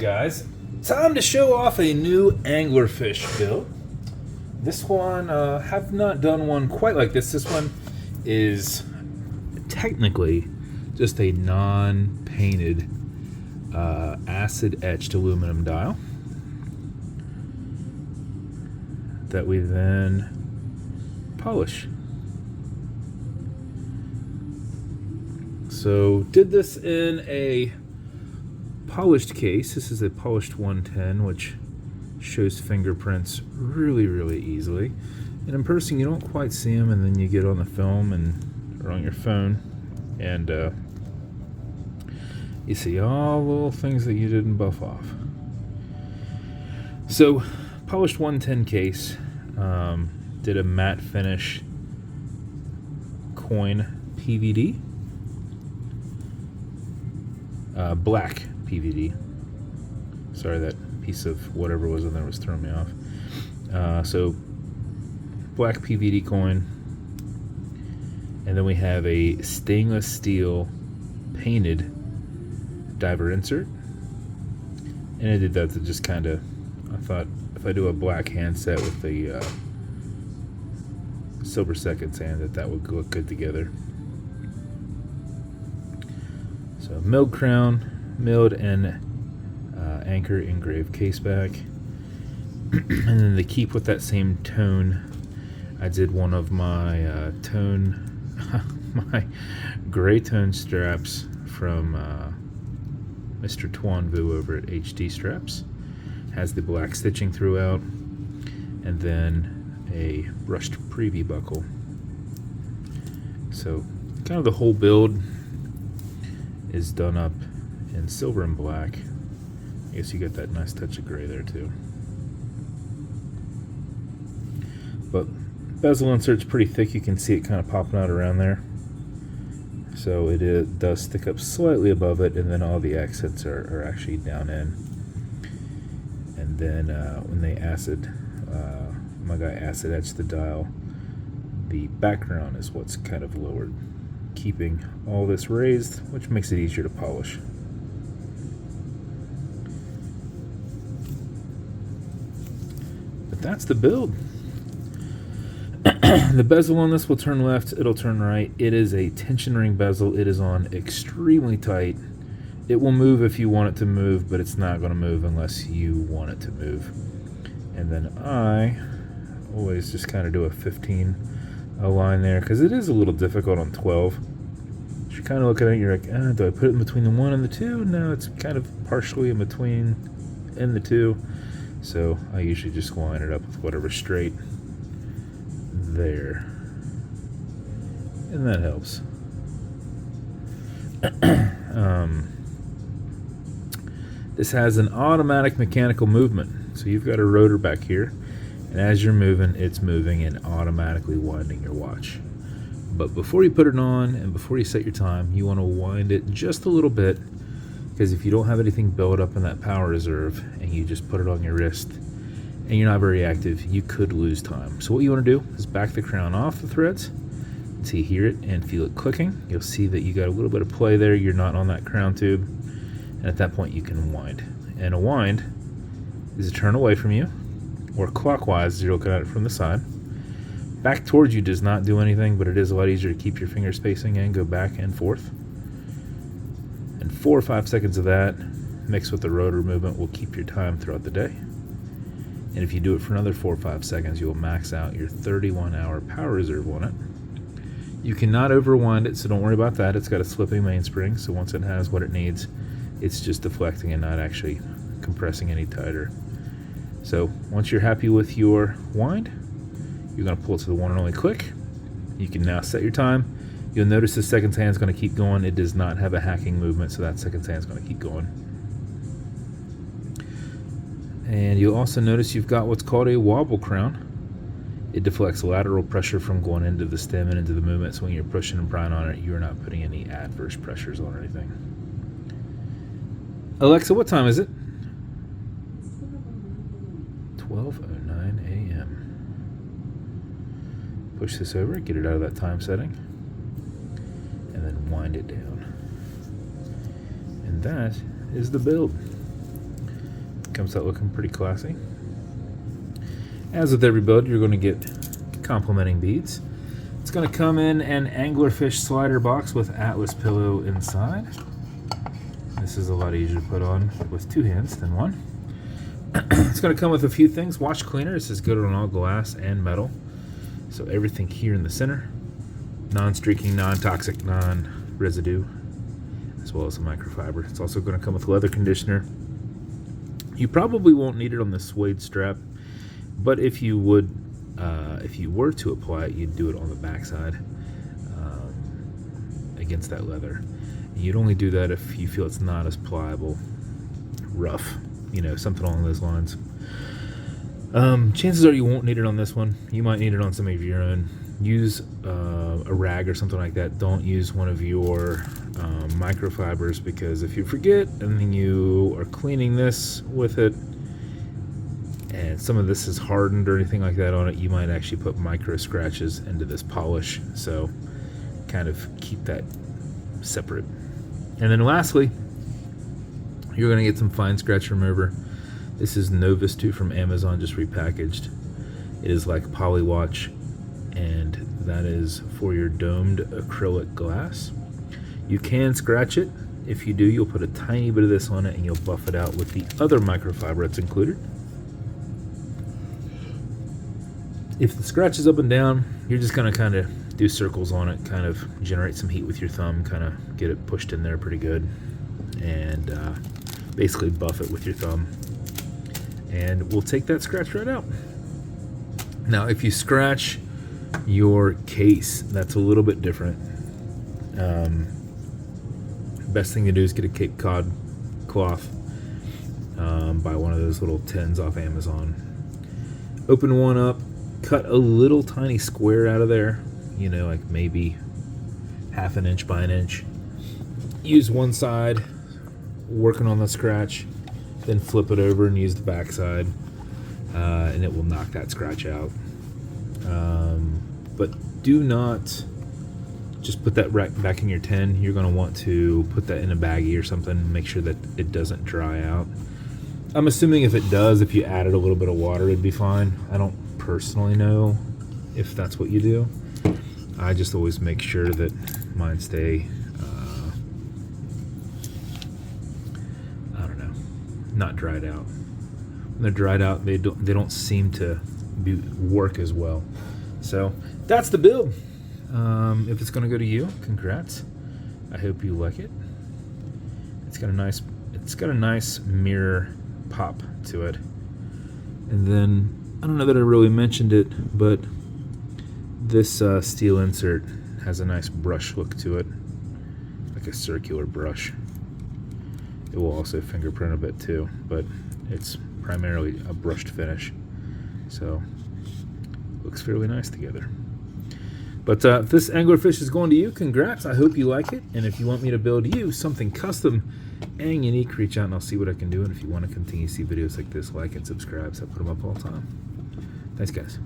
guys, time to show off a new anglerfish build. This one, have not done one quite like this. This one is technically just a non-painted acid etched aluminum dial that we then polish. So did this in a polished case. This is a polished 110, which shows fingerprints really easily. And in person you don't quite see them, and then you get on the film or on your phone and you see all the little things that you didn't buff off. So polished 110 case, did a matte finish coin PVD, black PVD. Sorry, that piece of whatever was in there was throwing me off. So black PVD coin, and then we have a stainless steel painted diver insert. And I did that to just kind of, I thought if I do a black handset with the silver second sand, that would look good together. So milled crown, milled and anchor engraved caseback. And then to keep with that same tone, I did one of my my gray tone straps from Mr. Tuan Vu over at HD Straps. Has the black stitching throughout, and then a brushed preview buckle. So kind of the whole build is done up in silver and black. I guess you get that nice touch of gray there too. But bezel insert's pretty thick. You can see it kind of popping out around there. So it does stick up slightly above it, and then all the accents are actually down in. And then when they my guy acid etched the dial, the background is what's kind of lowered, keeping all this raised, which makes it easier to polish. But that's the build. The bezel on this will turn left, it'll turn right. It is a tension ring bezel. It is on extremely tight. It will move if you want it to move, but it's not going to move unless you want it to move. And then I always just kind of do a 15 line there, because it is a little difficult on 12. You're kind of looking at it, you're like, do I put it in between the 1 and the 2? No, it's kind of partially in between and the 2. So I usually just line it up with whatever straight there. And that helps. This has an automatic mechanical movement. So you've got a rotor back here, and as you're moving, it's moving and automatically winding your watch. But before you put it on and before you set your time, you want to wind it just a little bit, because if you don't have anything built up in that power reserve and you just put it on your wrist and you're not very active, you could lose time. So what you want to do is back the crown off the threads until you hear it and feel it clicking. You'll see that you got a little bit of play there. You're not on that crown tube, and at that point you can wind. And a wind is a turn away from you, or clockwise as you're looking at it from the side. Back towards you does not do anything, but it is a lot easier to keep your finger spacing and go back and forth. And 4 or 5 seconds of that mixed with the rotor movement will keep your time throughout the day. And if you do it for another 4 or 5 seconds, you will max out your 31-hour power reserve on it. You cannot overwind it, so don't worry about that. It's got a slipping mainspring, so once it has what it needs, it's just deflecting and not actually compressing any tighter. So once you're happy with your wind, you're going to pull it to the one and only click. You can now set your time. You'll notice the second hand's going to keep going. It does not have a hacking movement, so that second hand's going to keep going. And you'll also notice you've got what's called a wobble crown. It deflects lateral pressure from going into the stem and into the movement, so when you're pushing and prying on it, you're not putting any adverse pressures on anything. Alexa, what time is it? 12:09 a.m. Push this over, get it out of that time setting, and then wind it down. And that is the build. Comes out looking pretty classy. As with every build, you're going to get complementing beads. It's going to come in an Anglerfish slider box with Atlas pillow inside. This is a lot easier to put on with two hands than one. It's going to come with a few things. Wash cleaner. This is good on all glass and metal. So everything here in the center. Non-streaking, non-toxic, non-residue, as well as a microfiber. It's also going to come with leather conditioner. You probably won't need it on the suede strap, but if you were to apply it, you'd do it on the backside against that leather. You'd only do that if you feel it's not as pliable, rough, you know, something along those lines. Chances are you won't need it on this one. You might need it on some of your own. Use a rag or something like that. Don't use one of your microfibers, because if you forget and then you are cleaning this with it and some of this is hardened or anything like that on it, you might actually put micro scratches into this polish. So kind of keep that separate. And then lastly, you're going to get some fine scratch remover. This is Novus 2 from Amazon, just repackaged. It is like Polywatch, and that is for your domed acrylic glass. You can scratch it. If you do, you'll put a tiny bit of this on it and you'll buff it out with the other microfiber that's included. If the scratch is up and down, you're just going to kind of do circles on it, kind of generate some heat with your thumb, kind of get it pushed in there pretty good, and basically buff it with your thumb. And we'll take that scratch right out. Now, if you scratch your case, that's a little bit different. Best thing to do is get a Cape Cod cloth. Buy one of those little tins off Amazon. Open one up, cut a little tiny square out of there, you know, like maybe 1/2 inch by 1 inch. Use one side, working on the scratch, then flip it over and use the back side, and it will knock that scratch out. But do not just put that right back in your tin. You're going to want to put that in a baggie or something, make sure that it doesn't dry out. I'm assuming if it does, if you added a little bit of water, it'd be fine. I don't personally know if that's what you do. I just always make sure that mine stay, I don't know, not dried out. When they're dried out, they don't seem to work as well. So that's the build. If it's going to go to you, congrats. I hope you like it. It's got a nice mirror pop to it. And then I don't know that I really mentioned it, but this steel insert has a nice brush look to it, like a circular brush. It will also fingerprint a bit too, but it's primarily a brushed finish, so looks fairly nice together. But if this anglerfish is going to you, congrats. I hope you like it. And if you want me to build you something custom and unique, reach out and I'll see what I can do. And if you want to continue to see videos like this, like and subscribe, so I put them up all the time. Thanks, guys.